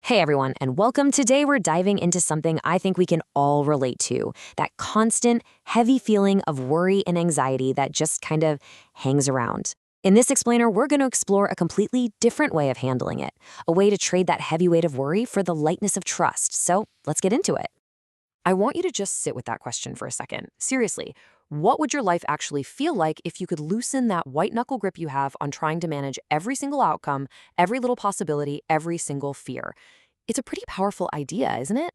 Hey everyone, and welcome. Today we're diving into something I think we can all relate to, that constant, heavy feeling of worry and anxiety that just kind of hangs around. In this explainer, we're going to explore a completely different way of handling it, a way to trade that heavy weight of worry for the lightness of trust. So let's get into it. I want you to just sit with that question for a second. Seriously, what would your life actually feel like if you could loosen that white knuckle grip you have on trying to manage every single outcome, every little possibility, every single fear? It's a pretty powerful idea, isn't it?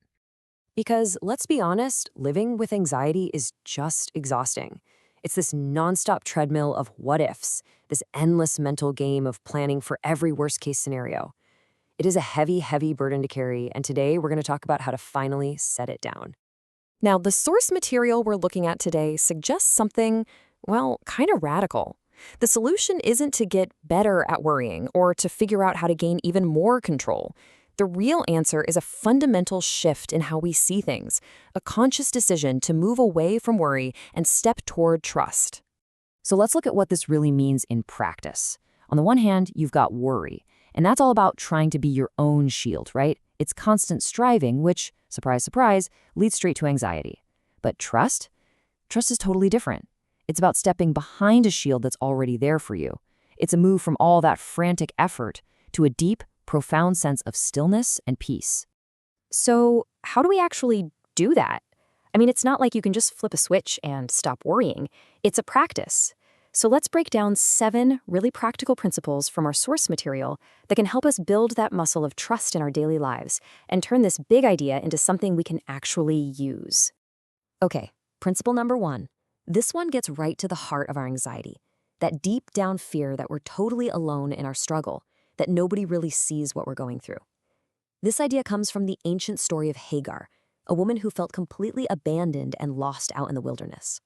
Because let's be honest, living with anxiety is just exhausting. It's this nonstop treadmill of what ifs, this endless mental game of planning for every worst case scenario. It is a heavy, heavy burden to carry, and today we're going to talk about how to finally set it down. Now, the source material we're looking at today suggests something, well, kind of radical. The solution isn't to get better at worrying or to figure out how to gain even more control. The real answer is a fundamental shift in how we see things, a conscious decision to move away from worry and step toward trust. So let's look at what this really means in practice. On the one hand, you've got worry, and that's all about trying to be your own shield, right? It's constant striving, which, surprise, surprise, leads straight to anxiety. But trust? Trust is totally different. It's about stepping behind a shield that's already there for you. It's a move from all that frantic effort to a deep, profound sense of stillness and peace. So, how do we actually do that? I mean, it's not like you can just flip a switch and stop worrying. It's a practice. So let's break down 7 really practical principles from our source material that can help us build that muscle of trust in our daily lives and turn this big idea into something we can actually use. Okay, principle number 1. This one gets right to the heart of our anxiety, that deep down fear that we're totally alone in our struggle, that nobody really sees what we're going through. This idea comes from the ancient story of Hagar, a woman who felt completely abandoned and lost out in the wilderness.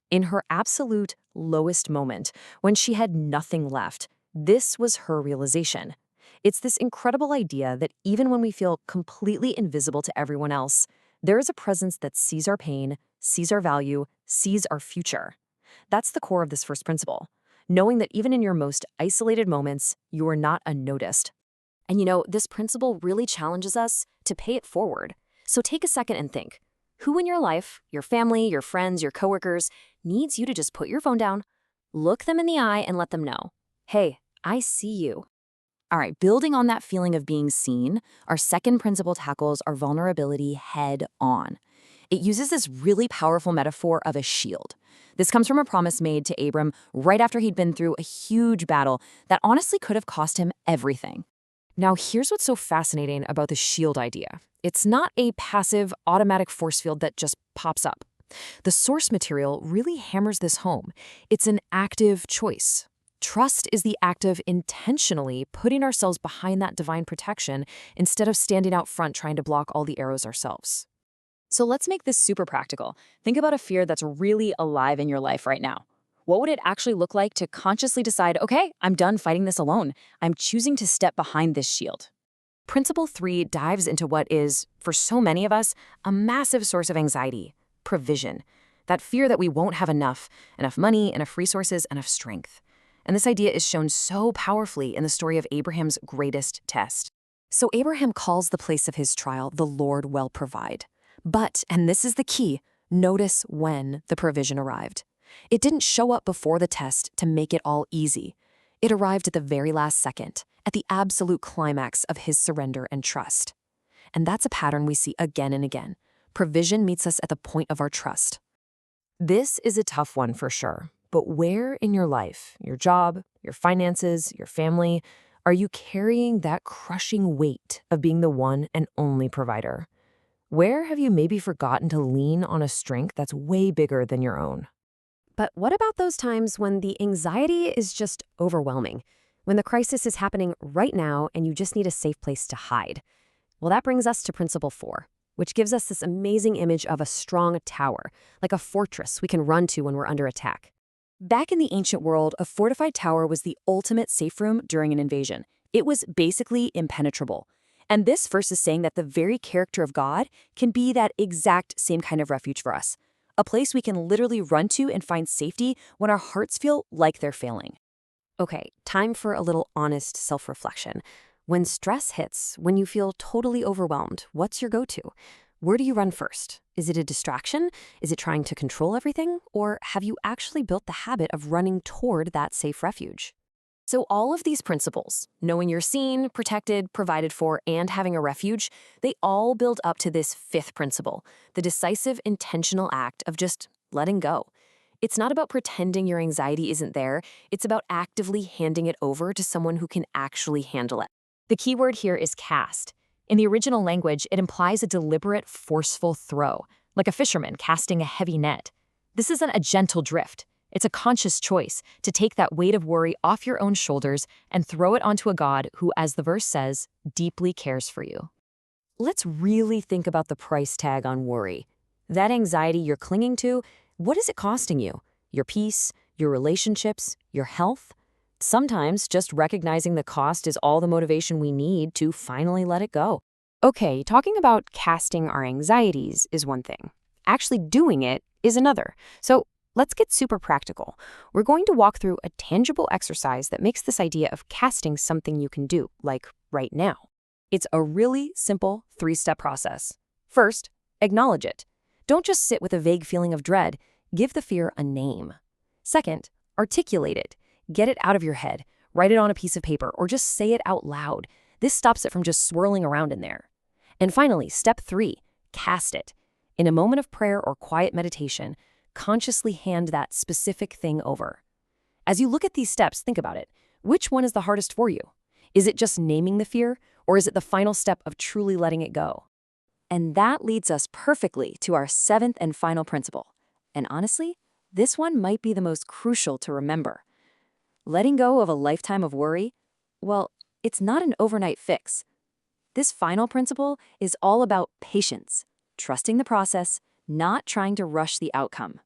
In her absolute lowest moment, when she had nothing left, this was her realization. It's this incredible idea that even when we feel completely invisible to everyone else, there is a presence that sees our pain, sees our value, sees our future. That's the core of this first principle, knowing that even in your most isolated moments, you are not unnoticed. And this principle really challenges us to pay it forward. So take a second and think. Who in your life, your family, your friends, your coworkers, needs you to just put your phone down, look them in the eye, and let them know, hey, I see you. All right, building on that feeling of being seen, our second principle tackles our vulnerability head on. It uses this really powerful metaphor of a shield. This comes from a promise made to Abram right after he'd been through a huge battle that honestly could have cost him everything. Now, here's what's so fascinating about the shield idea. It's not a passive, automatic force field that just pops up. The source material really hammers this home. It's an active choice. Trust is the act of intentionally putting ourselves behind that divine protection instead of standing out front trying to block all the arrows ourselves. So let's make this super practical. Think about a fear that's really alive in your life right now. What would it actually look like to consciously decide, okay, I'm done fighting this alone. I'm choosing to step behind this shield. Principle 3 dives into what is, for so many of us, a massive source of anxiety: provision. That fear that we won't have enough money, enough resources, enough strength. And this idea is shown so powerfully in the story of Abraham's greatest test. So Abraham calls the place of his trial, the Lord will provide. But, and this is the key, notice when the provision arrived. It didn't show up before the test to make it all easy. It arrived at the very last second, at the absolute climax of his surrender and trust. And that's a pattern we see again and again. Provision meets us at the point of our trust. This is a tough one for sure, but where in your life, your job, your finances, your family, are you carrying that crushing weight of being the one and only provider? Where have you maybe forgotten to lean on a strength that's way bigger than your own? But what about those times when the anxiety is just overwhelming? When the crisis is happening right now and you just need a safe place to hide? Well, that brings us to principle 4, which gives us this amazing image of a strong tower, like a fortress we can run to when we're under attack. Back in the ancient world, a fortified tower was the ultimate safe room during an invasion. It was basically impenetrable. And this verse is saying that the very character of God can be that exact same kind of refuge for us. A place we can literally run to and find safety when our hearts feel like they're failing. Okay, time for a little honest self-reflection. When stress hits, when you feel totally overwhelmed, what's your go-to? Where do you run first? Is it a distraction? Is it trying to control everything? Or have you actually built the habit of running toward that safe refuge? So all of these principles, knowing you're seen, protected, provided for, and having a refuge, they all build up to this fifth principle, the decisive, intentional act of just letting go. It's not about pretending your anxiety isn't there. It's about actively handing it over to someone who can actually handle it. The key word here is cast. In the original language, it implies a deliberate, forceful throw, like a fisherman casting a heavy net. This isn't a gentle drift. It's a conscious choice to take that weight of worry off your own shoulders and throw it onto a God who, as the verse says, deeply cares for you. Let's really think about the price tag on worry. That anxiety you're clinging to, what is it costing you? Your peace, your relationships, your health? Sometimes just recognizing the cost is all the motivation we need to finally let it go. Okay, talking about casting our anxieties is one thing. Actually doing it is another. So let's get super practical. We're going to walk through a tangible exercise that makes this idea of casting something you can do, like right now. It's a really simple three-step process. First, acknowledge it. Don't just sit with a vague feeling of dread. Give the fear a name. Second, articulate it. Get it out of your head. Write it on a piece of paper or just say it out loud. This stops it from just swirling around in there. And finally, step 3, cast it. In a moment of prayer or quiet meditation, consciously hand that specific thing over. As you look at these steps, think about it. Which one is the hardest for you? Is it just naming the fear, or is it the final step of truly letting it go? And that leads us perfectly to our 7th and final principle. And honestly, this one might be the most crucial to remember. Letting go of a lifetime of worry, well, it's not an overnight fix. This final principle is all about patience, trusting the process, not trying to rush the outcome.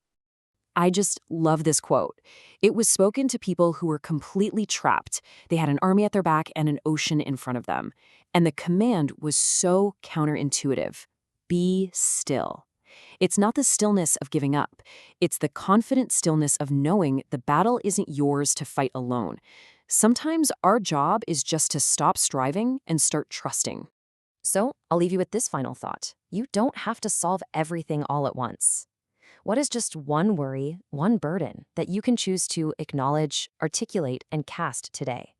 I just love this quote. It was spoken to people who were completely trapped. They had an army at their back and an ocean in front of them. And the command was so counterintuitive. Be still. It's not the stillness of giving up. It's the confident stillness of knowing the battle isn't yours to fight alone. Sometimes our job is just to stop striving and start trusting. So I'll leave you with this final thought. You don't have to solve everything all at once. What is just one worry, one burden that you can choose to acknowledge, articulate, and cast today?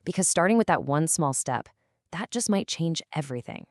Because starting with that one small step, that just might change everything.